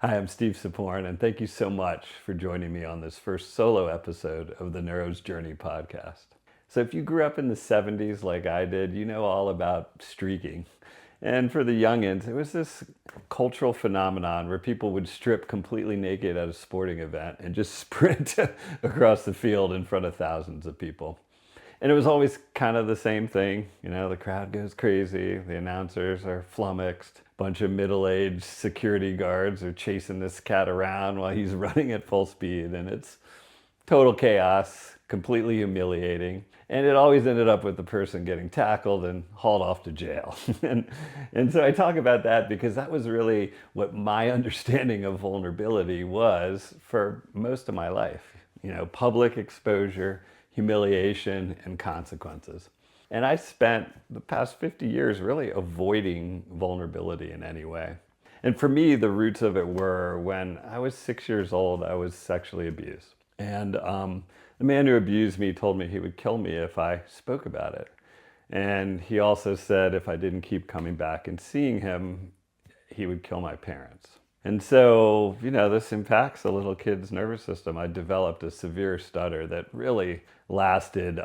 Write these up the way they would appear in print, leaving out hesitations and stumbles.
Hi, I'm Steve Saporn, and thank you so much for joining me on this first solo episode of the Neuro's Journey podcast. So, if you grew up in the 70s like I did, you know all about streaking. And for the youngins, it was this cultural phenomenon where people would strip completely naked at a sporting event and just sprint across the field in front of thousands of people. And it was always kind of the same thing. You know, the crowd goes crazy, the announcers are flummoxed, a bunch of middle-aged security guards are chasing this cat around while he's running at full speed, and it's total chaos, completely humiliating. And it always ended up with the person getting tackled and hauled off to jail. and so I talk about that because that was really what my understanding of vulnerability was for most of my life. You know, public exposure, humiliation, and consequences. And I spent the past 50 years really avoiding vulnerability in any way. And for me, the roots of it were when I was 6 years old, I was sexually abused. And the man who abused me told me he would kill me if I spoke about it. And he also said if I didn't keep coming back and seeing him, he would kill my parents. And so, you know, this impacts a little kid's nervous system. I developed a severe stutter that really lasted,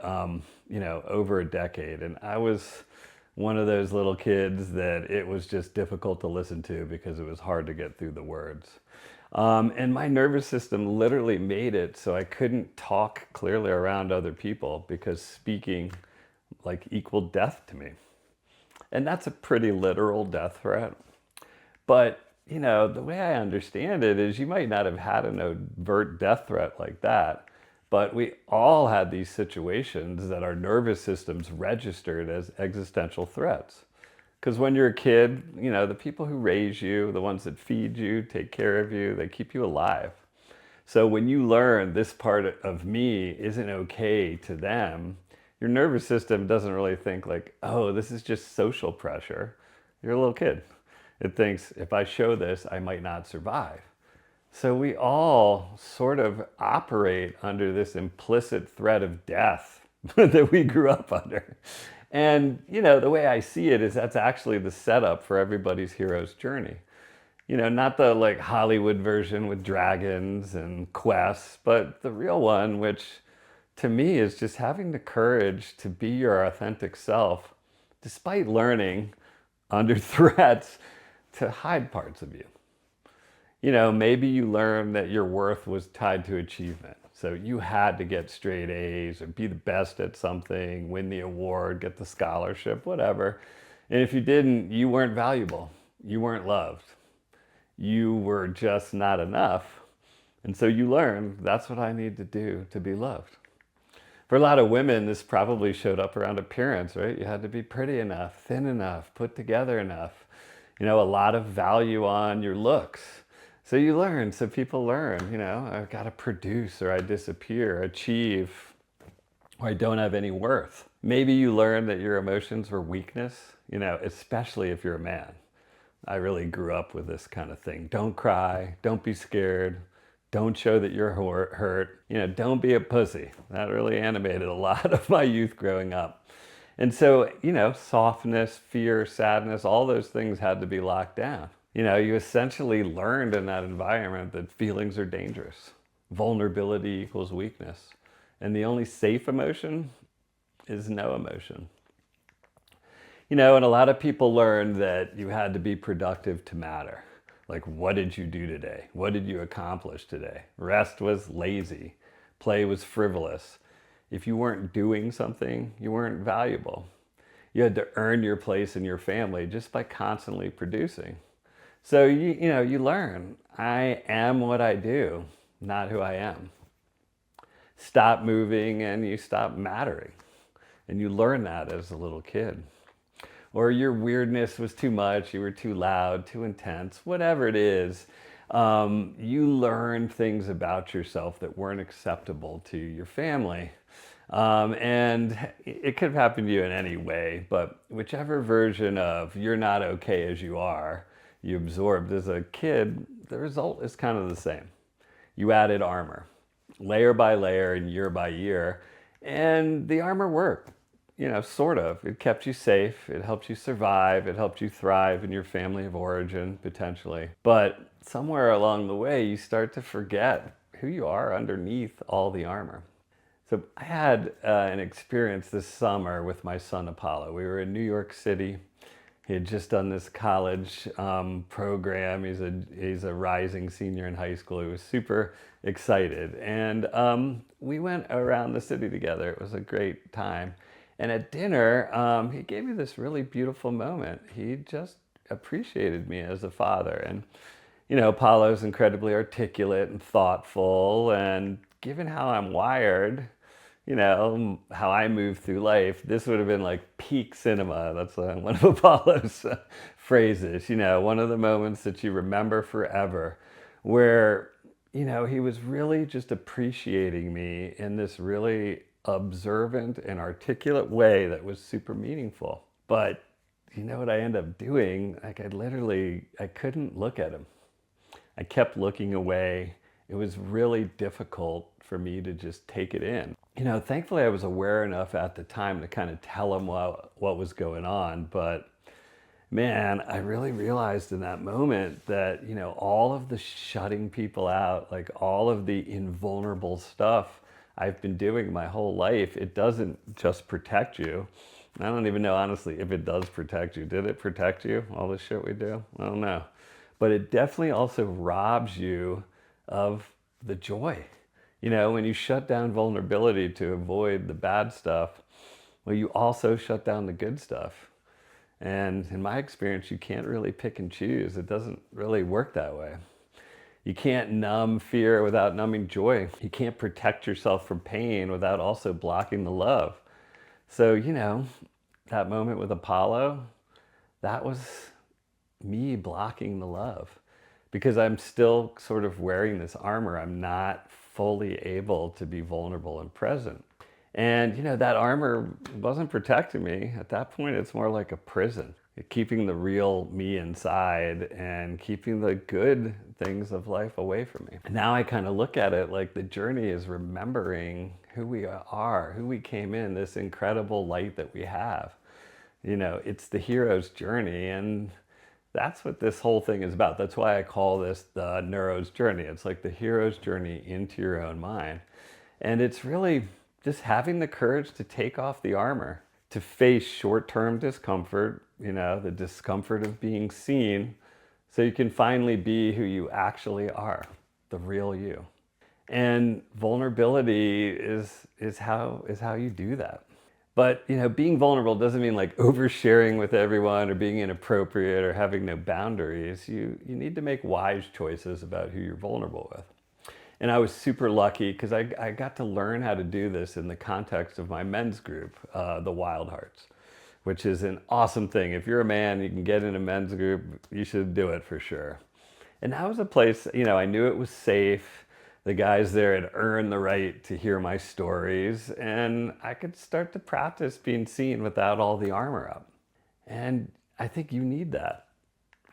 over a decade. And I was one of those little kids that it was just difficult to listen to because it was hard to get through the words. And my nervous system literally made it so I couldn't talk clearly around other people because speaking like equaled death to me. And that's a pretty literal death threat. But, you know, the way I understand it is you might not have had an overt death threat like that, but we all had these situations that our nervous systems registered as existential threats. Because when you're a kid, you know, the people who raise you, the ones that feed you, take care of you, they keep you alive. So when you learn this part of me isn't okay to them, your nervous system doesn't really think like, oh, this is just social pressure. You're a little kid. It thinks if I show this, I might not survive. So we all sort of operate under this implicit threat of death that we grew up under. And, you know, the way I see it is that's actually the setup for everybody's hero's journey. You know, not the like Hollywood version with dragons and quests, but the real one, which to me is just having the courage to be your authentic self, despite learning under threats to hide parts of you. You know, maybe you learned that your worth was tied to achievement. So you had to get straight A's or be the best at something, win the award, get the scholarship, whatever. And if you didn't, you weren't valuable. You weren't loved. You were just not enough. And so you learned that's what I need to do to be loved. For a lot of women, this probably showed up around appearance, right? You had to be pretty enough, thin enough, put together enough. You know, a lot of value on your looks. So you learn, so people learn, you know, I've got to produce or I disappear, achieve, or I don't have any worth. Maybe you learn that your emotions were weakness, you know, especially if you're a man. I really grew up with this kind of thing. Don't cry, don't be scared, don't show that you're hurt, you know, don't be a pussy. That really animated a lot of my youth growing up. And so, you know, softness, fear, sadness, all those things had to be locked down. You know, you essentially learned in that environment that feelings are dangerous. Vulnerability equals weakness. And the only safe emotion is no emotion. You know, and a lot of people learned that you had to be productive to matter. Like, what did you do today? What did you accomplish today? Rest was lazy. Play was frivolous. If you weren't doing something, you weren't valuable. You had to earn your place in your family just by constantly producing. So you learn, I am what I do, not who I am. Stop moving and you stop mattering. And you learn that as a little kid. Or your weirdness was too much, you were too loud, too intense, whatever it is. You learn things about yourself that weren't acceptable to your family. And it could have happened to you in any way, but whichever version of you're not okay as you are, you absorbed as a kid, the result is kind of the same. You added armor, layer by layer and year by year, and the armor worked. You know, sort of. It kept you safe, it helped you survive, it helped you thrive in your family of origin, potentially. But somewhere along the way, you start to forget who you are underneath all the armor. So I had an experience this summer with my son Apollo. We were in New York City. He had just done this college program. He's a rising senior in high school. He was super excited, and we went around the city together. It was a great time. And at dinner, he gave me this really beautiful moment. He just appreciated me as a father. And Apollo's incredibly articulate and thoughtful, and given how I'm wired, how I move through life, this would have been like peak cinema. That's one of Apollo's phrases, one of the moments that you remember forever, where, he was really just appreciating me in this really observant and articulate way that was super meaningful. But you know what I ended up doing? Like I couldn't look at him. I kept looking away. It was really difficult for me to just take it in. Thankfully I was aware enough at the time to kind of tell him what was going on. But man, I really realized in that moment that, all of the shutting people out, like all of the invulnerable stuff I've been doing my whole life, it doesn't just protect you. I don't even know, honestly, if it does protect you. Did it protect you, all the shit we do? I don't know. But it definitely also robs you of the joy. When you shut down vulnerability to avoid the bad stuff, well, you also shut down the good stuff. And in my experience, you can't really pick and choose. It doesn't really work that way. You can't numb fear without numbing joy. You can't protect yourself from pain without also blocking the love. So, that moment with Apollo, that was me blocking the love, because I'm still sort of wearing this armor. I'm not fully able to be vulnerable and present. And, that armor wasn't protecting me. At that point, it's more like a prison, keeping the real me inside and keeping the good things of life away from me. And now I kind of look at it like the journey is remembering who we are, who we came in, this incredible light that we have. It's the hero's journey, and that's what this whole thing is about. That's why I call this the Neuro's journey. It's like the hero's journey into your own mind. And it's really just having the courage to take off the armor, to face short-term discomfort, the discomfort of being seen, so you can finally be who you actually are, the real you. And vulnerability is how you do that. But, being vulnerable doesn't mean like oversharing with everyone or being inappropriate or having no boundaries. You need to make wise choices about who you're vulnerable with. And I was super lucky because I got to learn how to do this in the context of my men's group, the Wild Hearts, which is an awesome thing. If you're a man, you can get in a men's group, you should do it for sure. And that was a place, I knew it was safe. The guys there had earned the right to hear my stories, and I could start to practice being seen without all the armor up. And I think you need that.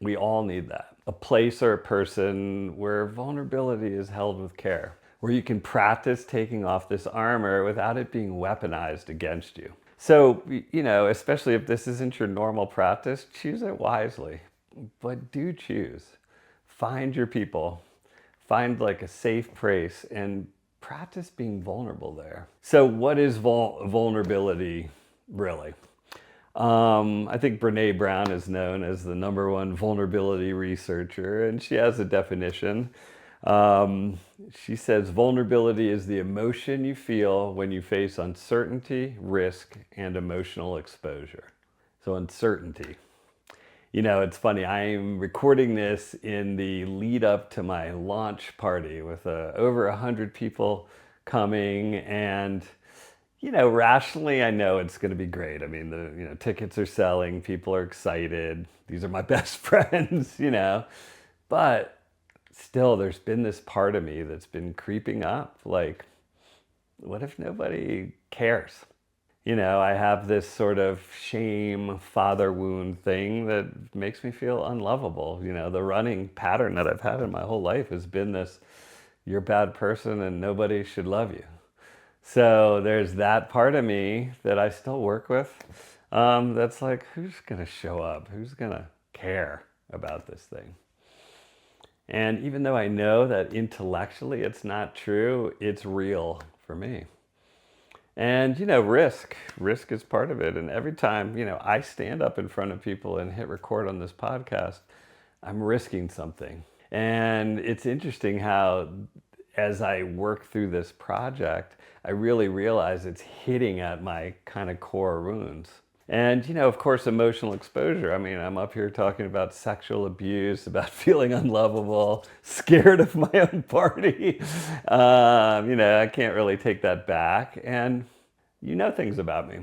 We all need that. A place or a person where vulnerability is held with care, where you can practice taking off this armor without it being weaponized against you. So, especially if this isn't your normal practice, choose it wisely. But do choose. Find your people. Find like a safe place and practice being vulnerable there. So what is vulnerability really? I think Brene Brown is known as the #1 vulnerability researcher, and she has a definition. She says vulnerability is the emotion you feel when you face uncertainty, risk, and emotional exposure. So uncertainty. It's funny, I'm recording this in the lead up to my launch party with over 100 people coming, and, rationally I know it's going to be great. I mean, the tickets are selling, people are excited. These are my best friends, but still there's been this part of me that's been creeping up. Like, what if nobody cares? I have this sort of shame, father wound thing that makes me feel unlovable. The running pattern that I've had in my whole life has been this, you're a bad person and nobody should love you. So there's that part of me that I still work with, that's like, who's going to show up? Who's going to care about this thing? And even though I know that intellectually it's not true, it's real for me. And, risk is part of it. And every time, I stand up in front of people and hit record on this podcast, I'm risking something. And it's interesting how, as I work through this project, I really realize it's hitting at my kind of core wounds. And, of course, emotional exposure. I mean, I'm up here talking about sexual abuse, about feeling unlovable, scared of my own party. I can't really take that back. And you know things about me,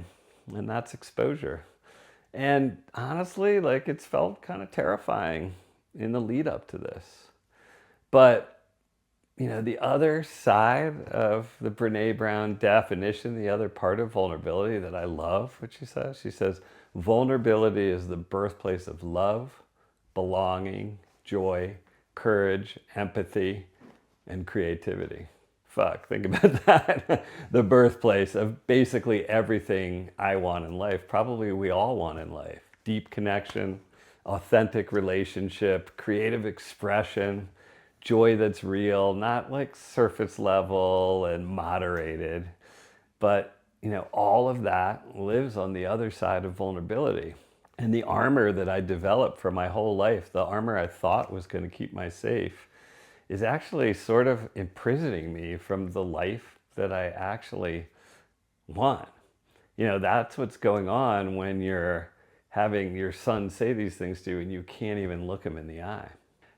and that's exposure. And honestly, like, it's felt kind of terrifying in the lead up to this. But the other side of the Brene Brown definition, the other part of vulnerability that I love, what she says, vulnerability is the birthplace of love, belonging, joy, courage, empathy, and creativity. Fuck, think about that. The birthplace of basically everything I want in life, probably we all want in life. Deep connection, authentic relationship, creative expression, joy that's real, not like surface level and moderated, but all of that lives on the other side of vulnerability. And the armor that I developed for my whole life, the armor I thought was going to keep me safe, is actually sort of imprisoning me from the life that I actually want. That's what's going on when you're having your son say these things to you and you can't even look him in the eye.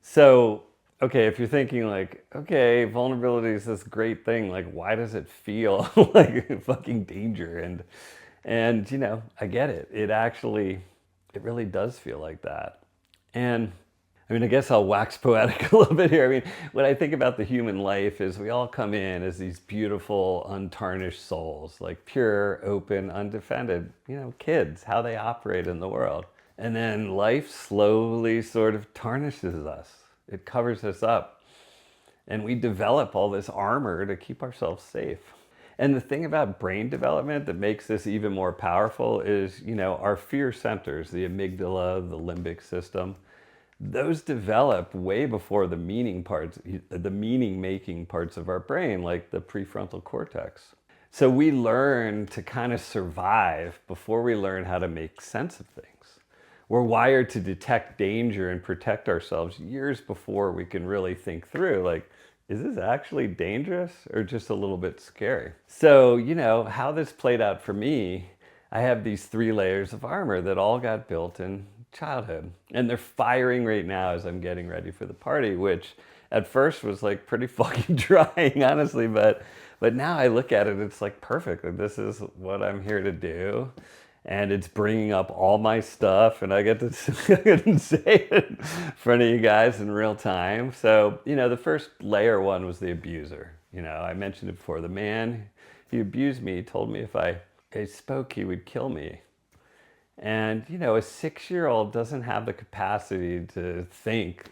So, okay, if you're thinking like, okay, vulnerability is this great thing, like, why does it feel like fucking danger? And I get it. It really does feel like that. And I mean, I guess I'll wax poetic a little bit here. I mean, what I think about the human life is we all come in as these beautiful, untarnished souls, like pure, open, undefended, kids, how they operate in the world. And then life slowly sort of tarnishes us. It covers us up. And we develop all this armor to keep ourselves safe. And the thing about brain development that makes this even more powerful is, our fear centers, the amygdala, the limbic system, those develop way before the meaning making parts of our brain, like the prefrontal cortex. So we learn to kind of survive before we learn how to make sense of things. We're wired to detect danger and protect ourselves years before we can really think through, like, is this actually dangerous or just a little bit scary? So, how this played out for me, I have these 3 layers of armor that all got built in childhood. And they're firing right now as I'm getting ready for the party, which at first was like pretty fucking trying, honestly. But now I look at it, it's like perfect. Like, this is what I'm here to do. And it's bringing up all my stuff, and I get to say it in front of you guys in real time. So, the first layer one was the abuser. I mentioned it before. The man who abused me told me if I spoke, he would kill me. And, a 6-year-old doesn't have the capacity to think,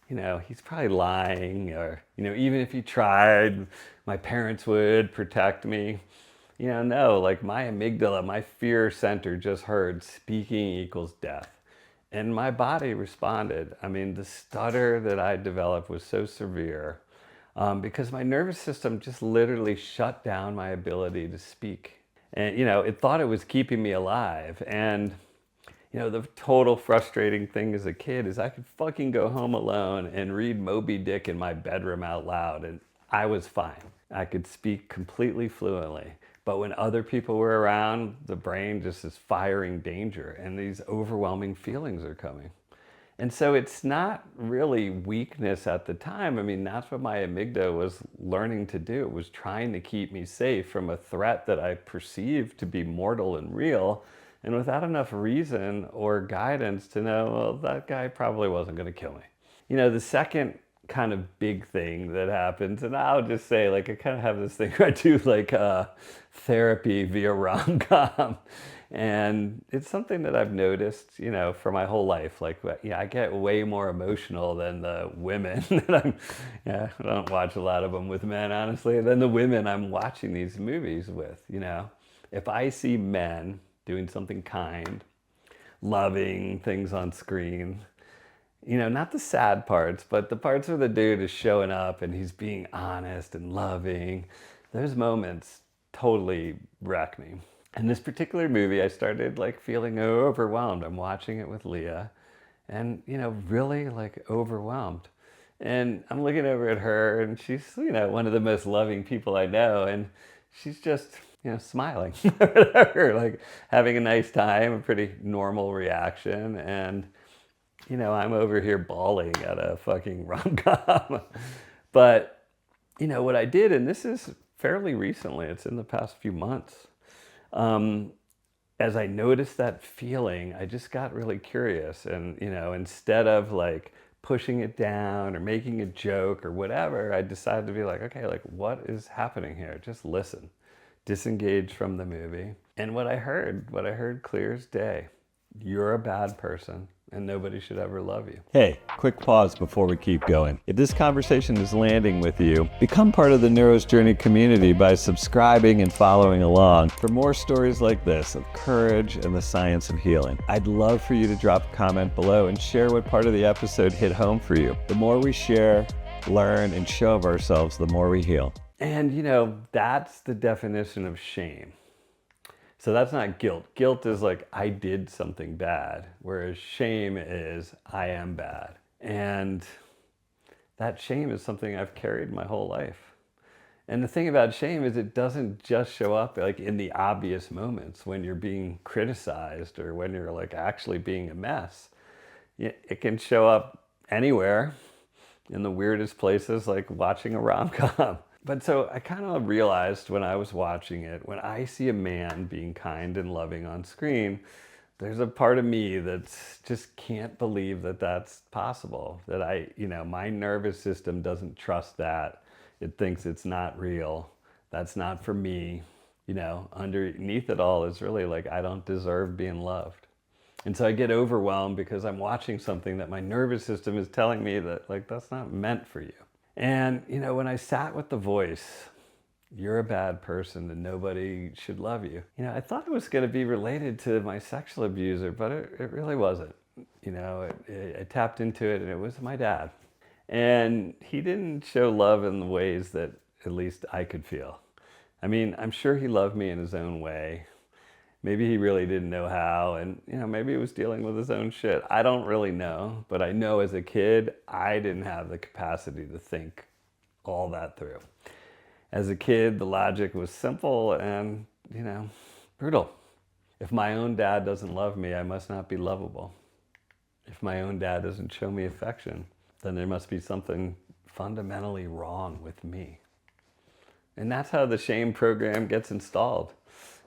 he's probably lying, or, even if he tried, my parents would protect me. No, like, my amygdala, my fear center just heard speaking equals death. And my body responded. I mean, the stutter that I developed was so severe because my nervous system just literally shut down my ability to speak. And, it thought it was keeping me alive. And, the total frustrating thing as a kid is I could fucking go home alone and read Moby Dick in my bedroom out loud, and I was fine. I could speak completely fluently. But when other people were around, the brain just is firing danger, and these overwhelming feelings are coming. And so it's not really weakness at the time. I mean, that's what my amygdala was learning to do. It was trying to keep me safe from a threat that I perceived to be mortal and real, and without enough reason or guidance to know, well, that guy probably wasn't going to kill me. The second kind of big thing that happens, and I'll just say, like, I kind of have this thing where I do like therapy via rom-com, and it's something that I've noticed, for my whole life. Like, I get way more emotional than the women that I don't watch a lot of them with men, honestly, than the women I'm watching these movies with. If I see men doing something kind, loving things on screen, not the sad parts, but the parts where the dude is showing up and he's being honest and loving. Those moments totally wreck me. In this particular movie, I started like feeling overwhelmed. I'm watching it with Leah and, really like overwhelmed. And I'm looking over at her and she's, one of the most loving people I know. And she's just, smiling, whatever, like having a nice time, a pretty normal reaction. And, I'm over here bawling at a fucking rom-com. But, what I did, and this is fairly recently, it's in the past few months, as I noticed that feeling, I just got really curious. And, instead of like pushing it down or making a joke or whatever, I decided to be like, okay, like what is happening here? Just listen, disengage from the movie. And what I heard clear as day. You're a bad person and nobody should ever love you. Hey, quick pause before we keep going. If this conversation is landing with you, become part of the Neuro's Journey community by subscribing and following along for more stories like this of courage and the science of healing. I'd love for you to drop a comment below and share what part of the episode hit home for you. The more we share, learn, and show of ourselves, the more we heal. And that's the definition of shame. So that's not guilt. Guilt is like, I did something bad, whereas shame is, I am bad. And that shame is something I've carried my whole life. And the thing about shame is it doesn't just show up like in the obvious moments when you're being criticized or when you're like actually being a mess. It can show up anywhere, in the weirdest places, like watching a rom-com. But so I kind of realized when I was watching it, when I see a man being kind and loving on screen, there's a part of me that's just can't believe that that's possible. That my nervous system doesn't trust that. It thinks it's not real. That's not for me. Underneath it all is really like, I don't deserve being loved. And so I get overwhelmed because I'm watching something that my nervous system is telling me that like, that's not meant for you. And, when I sat with the voice, you're a bad person and nobody should love you. I thought it was going to be related to my sexual abuser, but it really wasn't. I tapped into it and it was my dad. And he didn't show love in the ways that at least I could feel. I mean, I'm sure he loved me in his own way. Maybe he really didn't know how, and maybe he was dealing with his own shit. I don't really know, but I know as a kid, I didn't have the capacity to think all that through. As a kid, the logic was simple and, brutal. If my own dad doesn't love me, I must not be lovable. If my own dad doesn't show me affection, then there must be something fundamentally wrong with me. And that's how the shame program gets installed.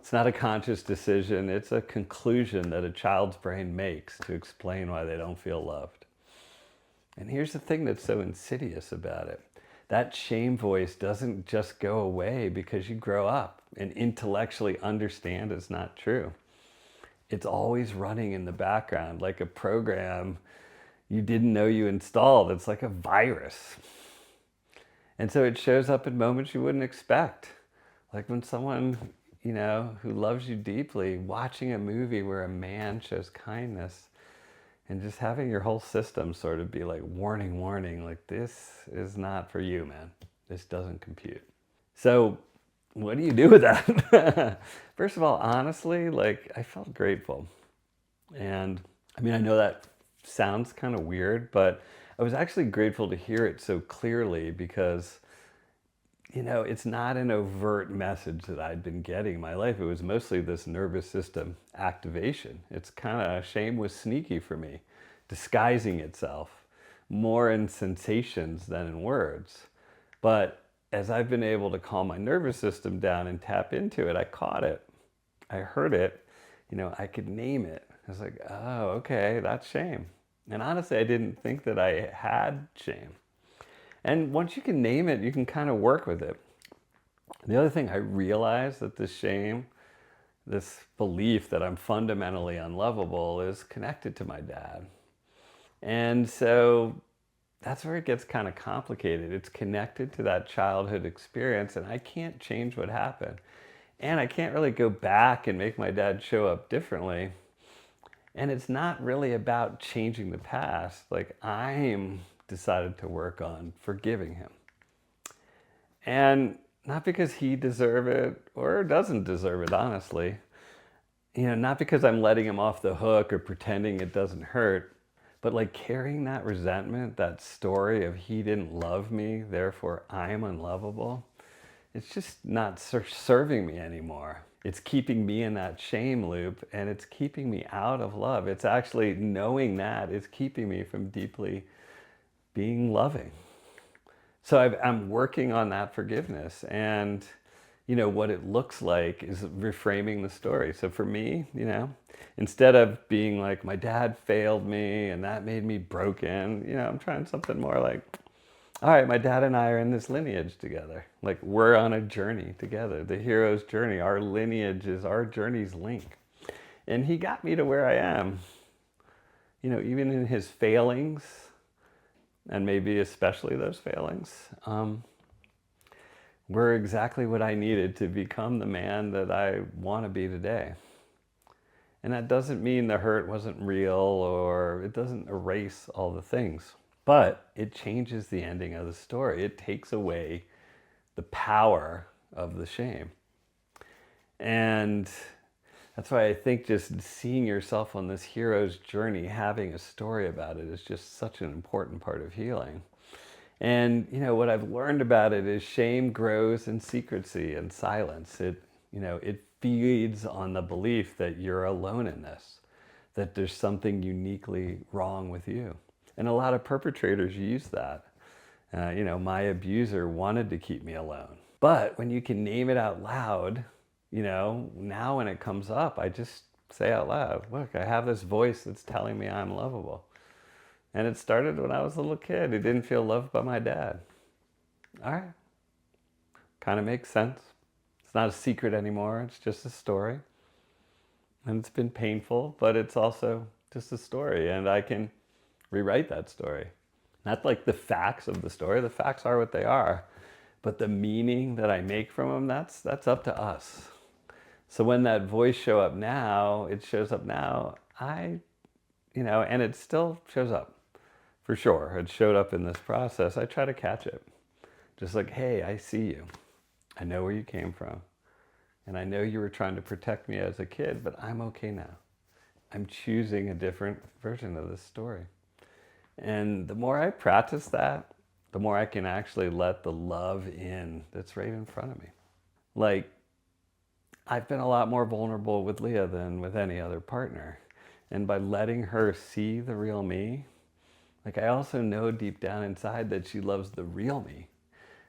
It's not a conscious decision, it's a conclusion that a child's brain makes to explain why they don't feel loved. And here's the thing that's so insidious about it. That shame voice doesn't just go away because you grow up and intellectually understand it's not true. It's always running in the background like a program you didn't know you installed. It's like a virus. And so it shows up in moments you wouldn't expect. Like when someone who loves you deeply, watching a movie where a man shows kindness and just having your whole system sort of be like, warning, warning, like this is not for you, man. This doesn't compute. So what do you do with that? First of all, honestly, like I felt grateful. And I mean, I know that sounds kind of weird, but I was actually grateful to hear it so clearly because it's not an overt message that I'd been getting in my life. It was mostly this nervous system activation. It's kind of, shame was sneaky for me, disguising itself more in sensations than in words. But as I've been able to calm my nervous system down and tap into it, I caught it. I heard it. I could name it. I was like, oh, okay, that's shame. And honestly, I didn't think that I had shame. And once you can name it, you can kind of work with it. The other thing I realized that this shame, this belief that I'm fundamentally unlovable is connected to my dad. And so that's where it gets kind of complicated. It's connected to that childhood experience and I can't change what happened. And I can't really go back and make my dad show up differently. And it's not really about changing the past. Like, I'm decided to work on forgiving him. And not because he deserves it or doesn't deserve it, honestly. Not because I'm letting him off the hook or pretending it doesn't hurt, but like carrying that resentment, that story of he didn't love me, therefore I am unlovable. It's just not serving me anymore. It's keeping me in that shame loop, and it's keeping me out of love. It's actually knowing that is keeping me from deeply being loving. So I'm working on that forgiveness, and what it looks like is reframing the story. So for me, instead of being like, my dad failed me and that made me broken, I'm trying something more like, all right, my dad and I are in this lineage together. Like, we're on a journey together, the hero's journey. Our lineage is our journey's link. And he got me to where I am, even in his failings, and maybe especially those failings, were exactly what I needed to become the man that I want to be today. And that doesn't mean the hurt wasn't real, or it doesn't erase all the things, but it changes the ending of the story. It takes away the power of the shame. And that's why I think just seeing yourself on this hero's journey, having a story about it, is just such an important part of healing. And what I've learned about it is shame grows in secrecy and silence. It feeds on the belief that you're alone in this, that there's something uniquely wrong with you. And a lot of perpetrators use that. My abuser wanted to keep me alone. But when you can name it out loud, now when it comes up, I just say out loud, look, I have this voice that's telling me I'm lovable. And it started when I was a little kid who didn't feel loved by my dad. All right. Kind of makes sense. It's not a secret anymore. It's just a story. And it's been painful, but it's also just a story. And I can rewrite that story. Not like the facts of the story. The facts are what they are. But the meaning that I make from them, that's up to us. So when that voice shows up now, and it still shows up. For sure, it showed up in this process. I try to catch it. Just like, hey, I see you. I know where you came from. And I know you were trying to protect me as a kid, but I'm okay now. I'm choosing a different version of this story. And the more I practice that, the more I can actually let the love in that's right in front of me. Like, I've been a lot more vulnerable with Leah than with any other partner. And by letting her see the real me, like, I also know deep down inside that she loves the real me.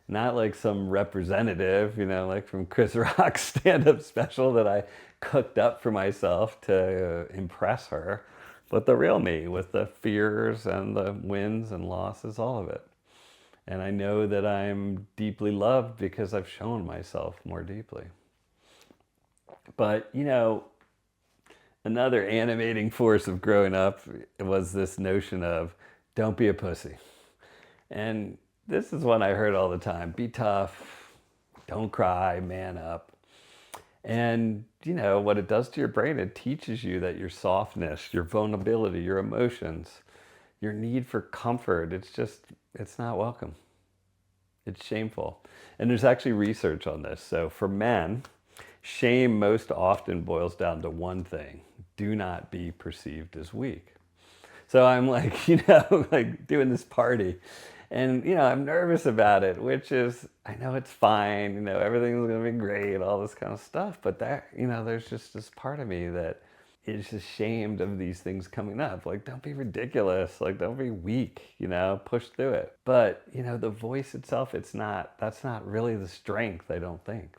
Not like some representative, like from Chris Rock's stand-up special that I cooked up for myself to impress her, but the real me with the fears and the wins and losses, all of it. And I know that I'm deeply loved because I've shown myself more deeply. But, another animating force of growing up was this notion of, don't be a pussy. And this is one I heard all the time. Be tough, don't cry, man up. And what it does to your brain, it teaches you that your softness, your vulnerability, your emotions, your need for comfort, it's not welcome. It's shameful. And there's actually research on this. So for men, shame most often boils down to one thing: do not be perceived as weak. So I'm like, like doing this party, and, I'm nervous about it, which is, I know it's fine, everything's going to be great, all this kind of stuff. But there's just this part of me that is ashamed of these things coming up. Like, don't be ridiculous. Like, don't be weak, push through it. But, the voice itself, that's not really the strength, I don't think.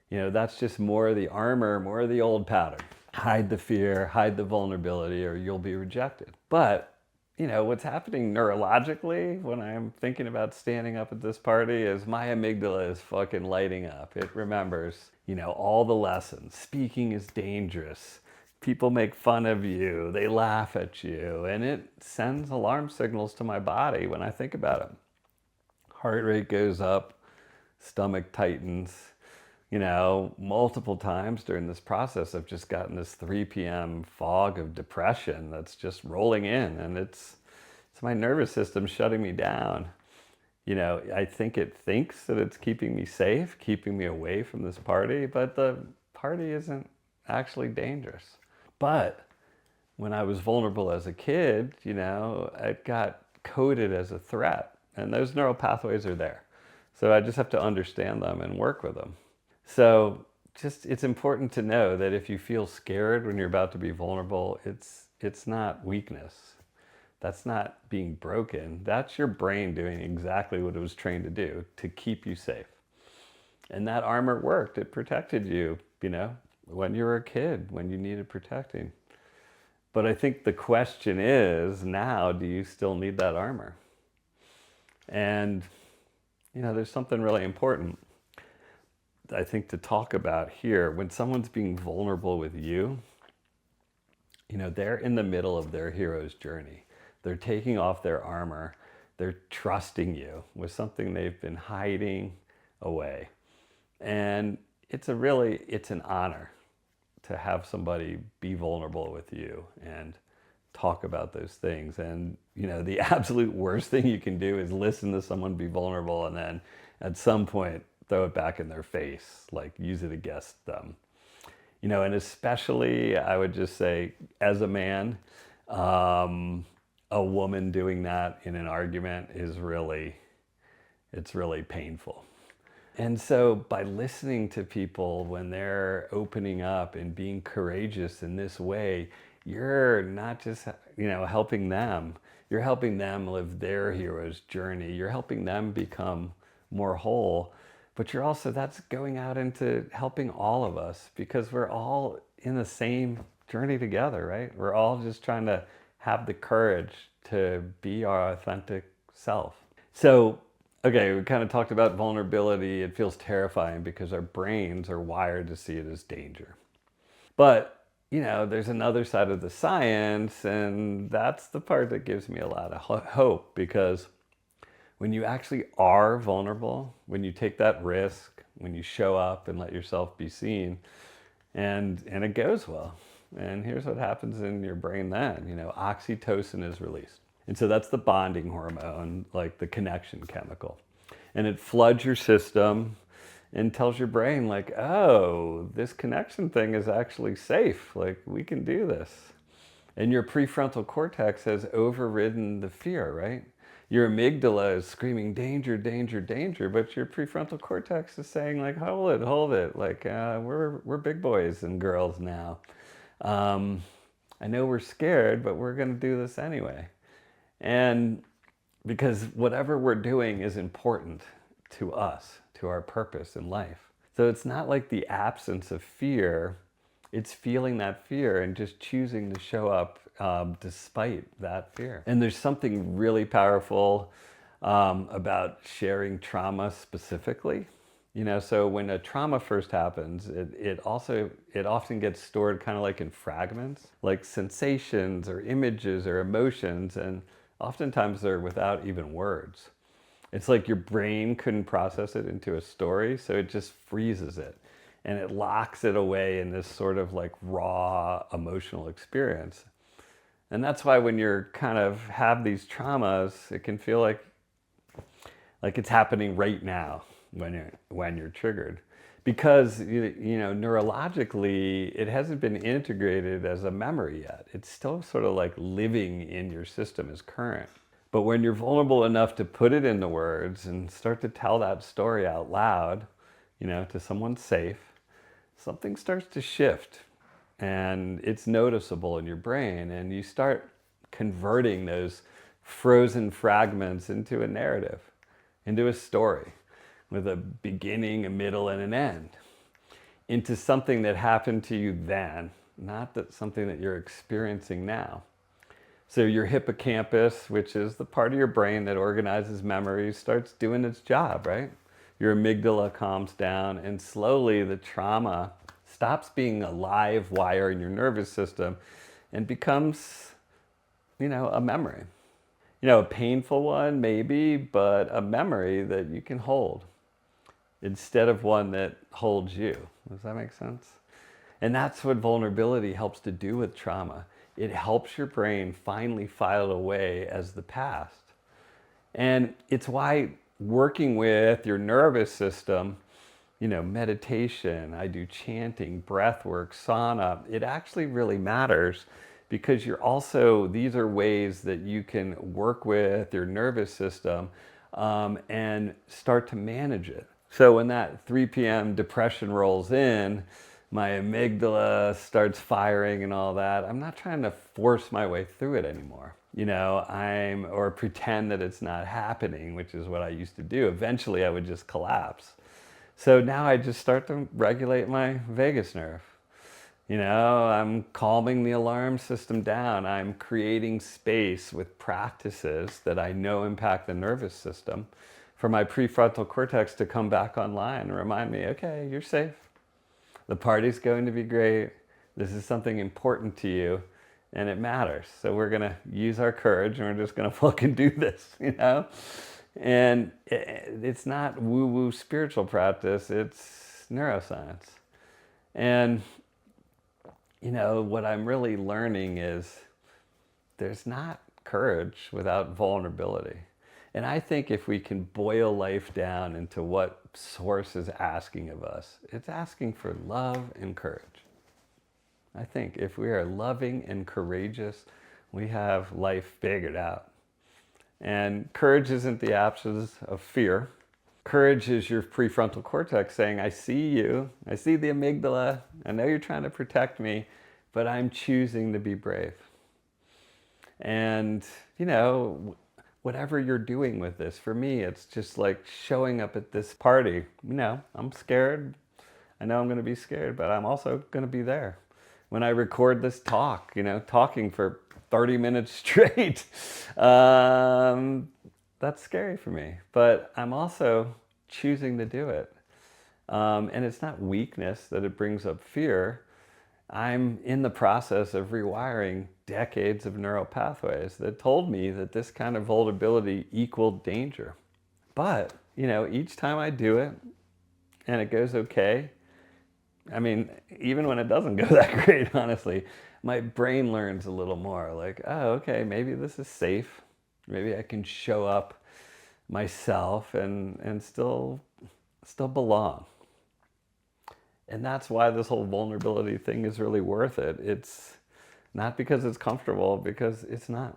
That's just more of the armor, more of the old pattern. Hide the fear, hide the vulnerability, or you'll be rejected. But, what's happening neurologically when I'm thinking about standing up at this party is my amygdala is fucking lighting up. It remembers, all the lessons. Speaking is dangerous. People make fun of you. They laugh at you. And it sends alarm signals to my body when I think about it. Heart rate goes up, stomach tightens, multiple times during this process, I've just gotten this 3 p.m. fog of depression that's just rolling in, and it's my nervous system shutting me down. I think it thinks that it's keeping me safe, keeping me away from this party, but the party isn't actually dangerous. But when I was vulnerable as a kid, it got coded as a threat, and those neural pathways are there. So I just have to understand them and work with them. So just it's important to know that if you feel scared when you're about to be vulnerable, it's not weakness. That's not being broken. That's your brain doing exactly what it was trained to do, to keep you safe. And that armor worked. It protected you, when you were a kid, when you needed protecting. But I think the question is now, do you still need that armor? And, there's something really important, I think, to talk about here. When someone's being vulnerable with you, they're in the middle of their hero's journey. They're taking off their armor. They're trusting you with something they've been hiding away. And it's an honor to have somebody be vulnerable with you and talk about those things. And, the absolute worst thing you can do is listen to someone be vulnerable and then at some point throw it back in their face, like use it against them. And especially, I would just say, as a man, a woman doing that in an argument it's really painful. And so by listening to people when they're opening up and being courageous in this way, you're not just, helping them. You're helping them live their hero's journey. You're helping them become more whole. But that's going out into helping all of us, because we're all in the same journey together, right? We're all just trying to have the courage to be our authentic self. So, okay, we kind of talked about vulnerability. It feels terrifying because our brains are wired to see it as danger. But, there's another side of the science, and that's the part that gives me a lot of hope, because when you actually are vulnerable, when you take that risk, when you show up and let yourself be seen, and it goes well. And here's what happens in your brain then. Oxytocin is released. And so that's the bonding hormone, like the connection chemical. And it floods your system and tells your brain, like, oh, this connection thing is actually safe. Like, we can do this. And your prefrontal cortex has overridden the fear, right? Your amygdala is screaming, danger, danger, danger, but your prefrontal cortex is saying, like, hold it. Like, we're big boys and girls now. I know we're scared, but we're going to do this anyway. And because whatever we're doing is important to us, to our purpose in life. So it's not like the absence of fear, it's feeling that fear and just choosing to show up despite that fear. And there's something really powerful about sharing trauma specifically. So when a trauma first happens, it often gets stored kind of like in fragments, like sensations or images or emotions, and oftentimes they're without even words. It's like your brain couldn't process it into a story, so it just freezes it. And it locks it away in this sort of like raw emotional experience. And that's why when you're kind of have these traumas, it can feel like it's happening right now when you're triggered. Because neurologically, it hasn't been integrated as a memory yet. It's still sort of like living in your system as current. But when you're vulnerable enough to put it into words and start to tell that story out loud, to someone safe, something starts to shift and it's noticeable in your brain, and you start converting those frozen fragments into a narrative, into a story with a beginning, a middle, and an end, into something that happened to you then, not something that you're experiencing now. So your hippocampus, which is the part of your brain that organizes memories, starts doing its job, right? Your amygdala calms down, and slowly the trauma stops being a live wire in your nervous system and becomes, a memory. A painful one maybe, but a memory that you can hold. instead of one that holds you. Does that make sense? And that's what vulnerability helps to do with trauma. It helps your brain finally file away as the past. And it's why working with your nervous system, meditation, I do chanting, breath work, sauna, it actually really matters, because these are ways that you can work with your nervous system and start to manage it. So when that 3 p.m. depression rolls in, my amygdala starts firing and all that, I'm not trying to force my way through it anymore. Or pretend that it's not happening, which is what I used to do. Eventually I would just collapse. So now I just start to regulate my vagus nerve. I'm calming the alarm system down. I'm creating space with practices that I know impact the nervous system for my prefrontal cortex to come back online and remind me, okay, you're safe. The party's going to be great. This is something important to you and it matters. So we're going to use our courage and we're just going to fucking do this, And it's not woo-woo spiritual practice, it's neuroscience. And what I'm really learning is there's not courage without vulnerability. And I think if we can boil life down into what Source is asking of us, it's asking for love and courage. I think if we are loving and courageous, we have life figured out. And courage isn't the absence of fear. Courage is your prefrontal cortex saying, I see you, I see the amygdala, I know you're trying to protect me, but I'm choosing to be brave. And, whatever you're doing with this, for me, it's just like showing up at this party. I'm scared. I know I'm going to be scared, but I'm also going to be there. When I record this talk, talking for 30 minutes straight, that's scary for me. But I'm also choosing to do it. And it's not weakness that it brings up fear. I'm in the process of rewiring decades of neural pathways that told me that this kind of vulnerability equaled danger. But, each time I do it and it goes okay, even when it doesn't go that great, honestly, my brain learns a little more like, oh, okay, maybe this is safe. Maybe I can show up myself and still belong. And that's why this whole vulnerability thing is really worth it. It's not because it's comfortable, because it's not.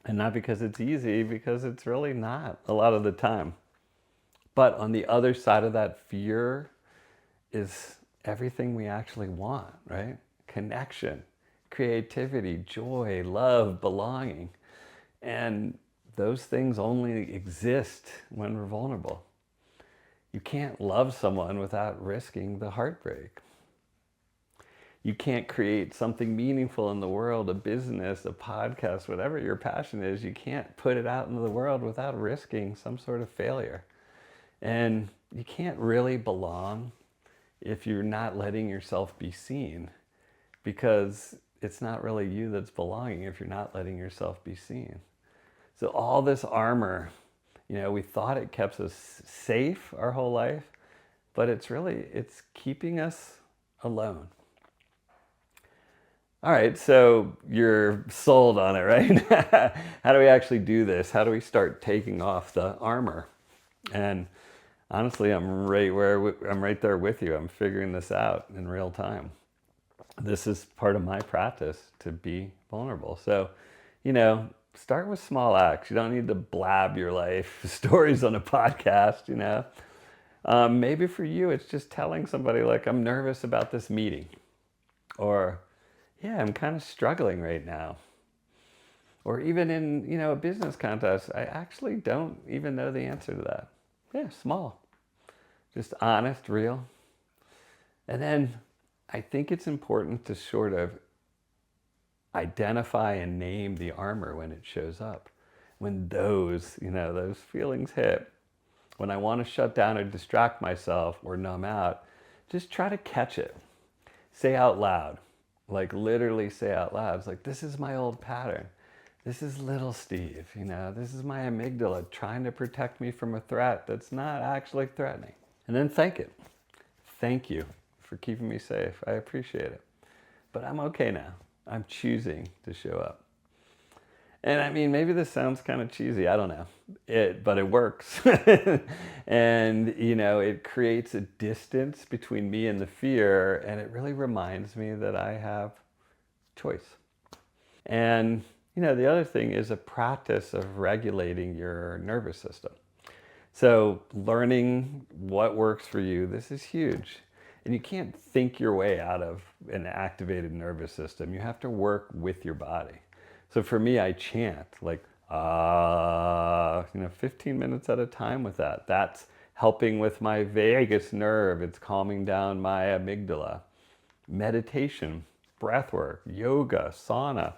And not because it's easy, because it's really not a lot of the time. But on the other side of that fear is everything we actually want, right? Connection, creativity, joy, love, belonging. And those things only exist when we're vulnerable. You can't love someone without risking the heartbreak. You can't create something meaningful in the world, a business, a podcast, whatever your passion is, you can't put it out into the world without risking some sort of failure. And you can't really belong if you're not letting yourself be seen, because it's not really you that's belonging if you're not letting yourself be seen. So all this armor, we thought it kept us safe our whole life, but it's keeping us alone. All right, so you're sold on it, right? How do we actually do this? How do we start taking off the armor? And honestly, I'm right there with you. I'm figuring this out in real time. This is part of my practice to be vulnerable. So, start with small acts. You don't need to blab your life stories on a podcast, Maybe for you, it's just telling somebody like, I'm nervous about this meeting. Or, yeah, I'm kind of struggling right now. Or even in, a business contest, I actually don't even know the answer to that. Yeah, small. Just honest, real. And then I think it's important to sort of identify and name the armor when it shows up. When those feelings hit, when I want to shut down or distract myself or numb out, just try to catch it. Say out loud, like literally say out loud. It's like, this is my old pattern. This is little Steve, this is my amygdala trying to protect me from a threat that's not actually threatening. And then thank it. Thank you for keeping me safe. I appreciate it. But I'm okay now. I'm choosing to show up. And I mean, maybe this sounds kind of cheesy. I don't know. But it works. And, it creates a distance between me and the fear. And it really reminds me that I have choice. And, the other thing is a practice of regulating your nervous system. So learning what works for you, this is huge. And you can't think your way out of an activated nervous system. You have to work with your body. So for me, I chant like, 15 minutes at a time with that. That's helping with my vagus nerve. It's calming down my amygdala. Meditation, breath work, yoga, sauna.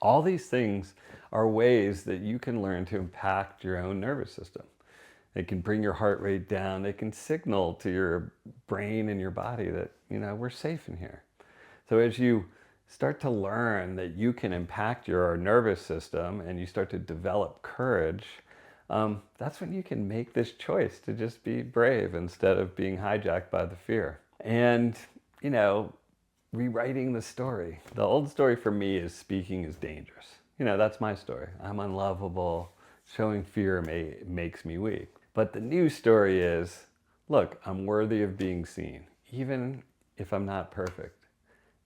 All these things are ways that you can learn to impact your own nervous system. They can bring your heart rate down. They can signal to your brain and your body that, we're safe in here. So as you start to learn that you can impact your nervous system and you start to develop courage, that's when you can make this choice to just be brave instead of being hijacked by the fear. And, rewriting the story. The old story for me is speaking is dangerous. That's my story. I'm unlovable. Showing fear makes me weak. But the new story is, look, I'm worthy of being seen, even if I'm not perfect,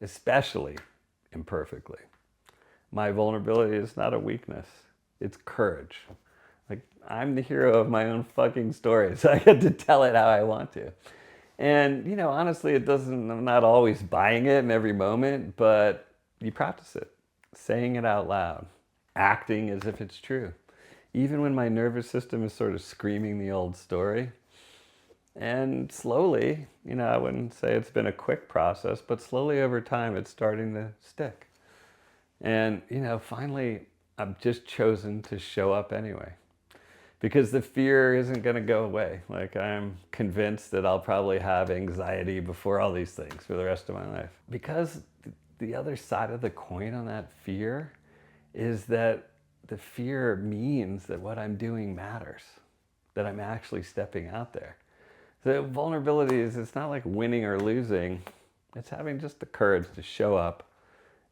especially imperfectly. My vulnerability is not a weakness. It's courage. Like, I'm the hero of my own fucking story, so I get to tell it how I want to. And, honestly, I'm not always buying it in every moment, but you practice it, saying it out loud, acting as if it's true. Even when my nervous system is sort of screaming the old story. And slowly, I wouldn't say it's been a quick process, but slowly over time, it's starting to stick. And, finally, I've just chosen to show up anyway. Because the fear isn't going to go away. Like, I'm convinced that I'll probably have anxiety before all these things for the rest of my life. Because the other side of the coin on that fear is that the fear means that what I'm doing matters, that I'm actually stepping out there. So vulnerability it's not like winning or losing. It's having just the courage to show up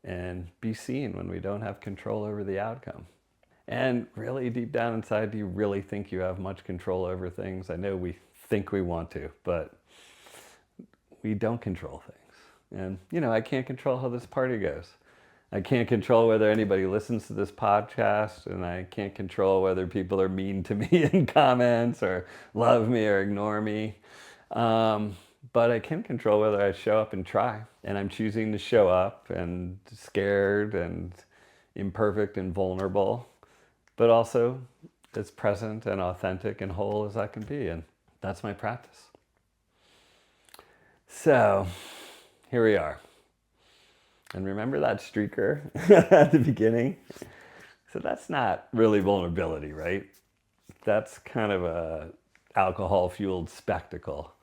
and be seen when we don't have control over the outcome. And really deep down inside, do you really think you have much control over things? I know we think we want to, but we don't control things. And, I can't control how this party goes. I can't control whether anybody listens to this podcast, and I can't control whether people are mean to me in comments or love me or ignore me. But I can control whether I show up and try. And I'm choosing to show up and scared and imperfect and vulnerable, but also as present and authentic and whole as I can be. And that's my practice. So here we are. And remember that streaker at the beginning? So that's not really vulnerability, right? That's kind of a alcohol-fueled spectacle.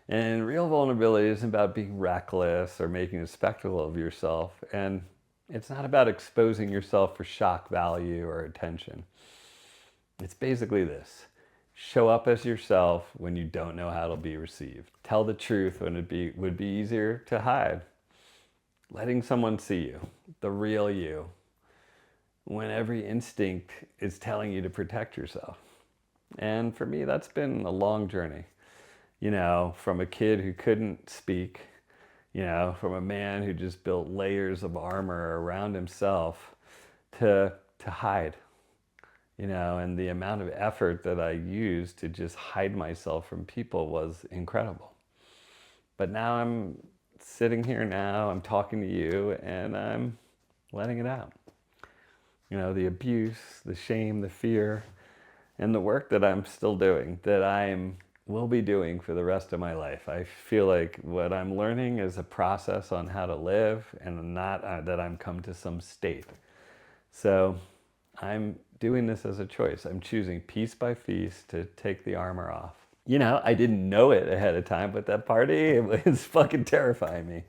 And real vulnerability isn't about being reckless or making a spectacle of yourself. And it's not about exposing yourself for shock value or attention. It's basically this. Show up as yourself when you don't know how to be received. Tell the truth when it would be easier to hide. Letting someone see you, the real you, when every instinct is telling you to protect yourself. And for me, that's been a long journey. From a kid who couldn't speak, from a man who just built layers of armor around himself to hide, and the amount of effort that I used to just hide myself from people was incredible. But now I'm sitting here now, I'm talking to you, and I'm letting it out. The abuse, the shame, the fear, and the work that I'm still doing, that will be doing for the rest of my life. I feel like what I'm learning is a process on how to live, and not that I'm come to some state. So I'm doing this as a choice. I'm choosing piece by piece to take the armor off. I didn't know it ahead of time, but that party, it was fucking terrifying me.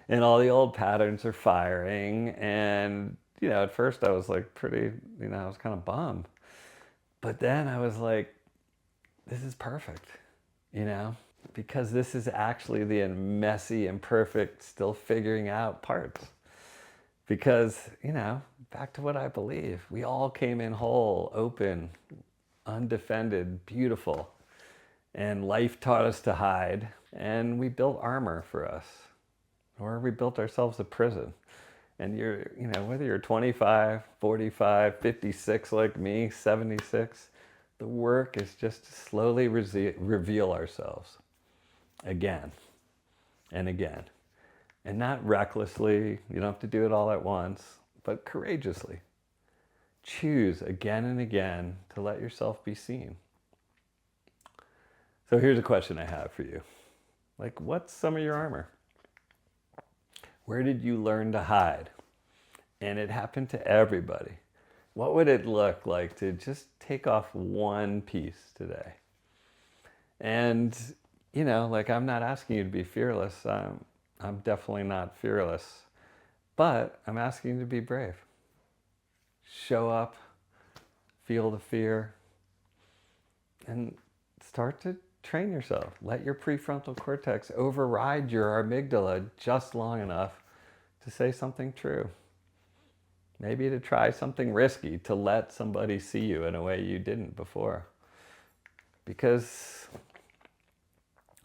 And all the old patterns are firing. And, at first I was like pretty, I was kind of bummed. But then I was like, this is perfect. you know, because this is actually the messy, imperfect, still figuring out parts. Because, you know, back to what I believe, we all came in whole, open, undefended, beautiful. And life taught us to hide, and we built armor for us. Or we built ourselves a prison. And you know, whether you're 25, 45, 56 like me, 76, the work is just to slowly reveal ourselves again and again. And not recklessly, you don't have to do it all at once, but courageously. Choose again and again to let yourself be seen. So here's a question I have for you. Like, what's some of your armor? Where did you learn to hide? And it happened to everybody. What would it look like to just take off one piece today? And, you know, like, I'm not asking you to be fearless. I'm definitely not fearless. But I'm asking you to be brave. Show up, feel the fear, and start to train yourself. Let your prefrontal cortex override your amygdala just long enough to say something true. Maybe to try something risky, to let somebody see you in a way you didn't before. Because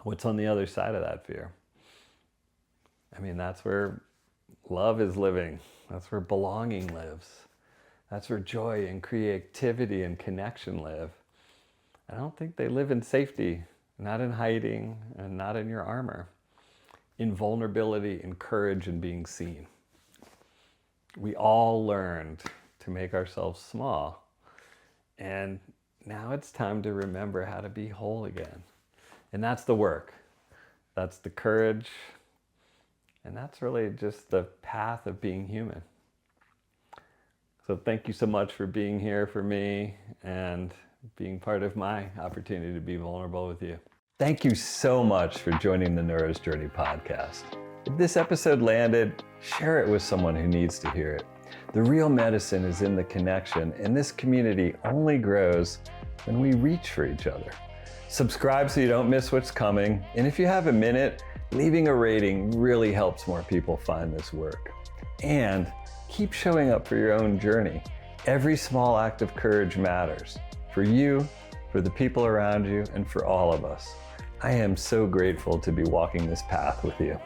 what's on the other side of that fear? I mean, that's where love is living. That's where belonging lives. That's where joy and creativity and connection live. I don't think they live in safety, not in hiding, and not in your armor. In vulnerability, in courage, and being seen. We all learned to make ourselves small. And now it's time to remember how to be whole again. And that's the work. That's the courage. And that's really just the path of being human. So thank you so much for being here for me and being part of my opportunity to be vulnerable with you. Thank you so much for joining the Neuro's Journey podcast. If this episode landed, share it with someone who needs to hear it. The real medicine is in the connection, and this community only grows when we reach for each other. Subscribe so you don't miss what's coming, and if you have a minute, leaving a rating really helps more people find this work. And keep showing up for your own journey. Every small act of courage matters. For you, for the people around you, and for all of us. I am so grateful to be walking this path with you.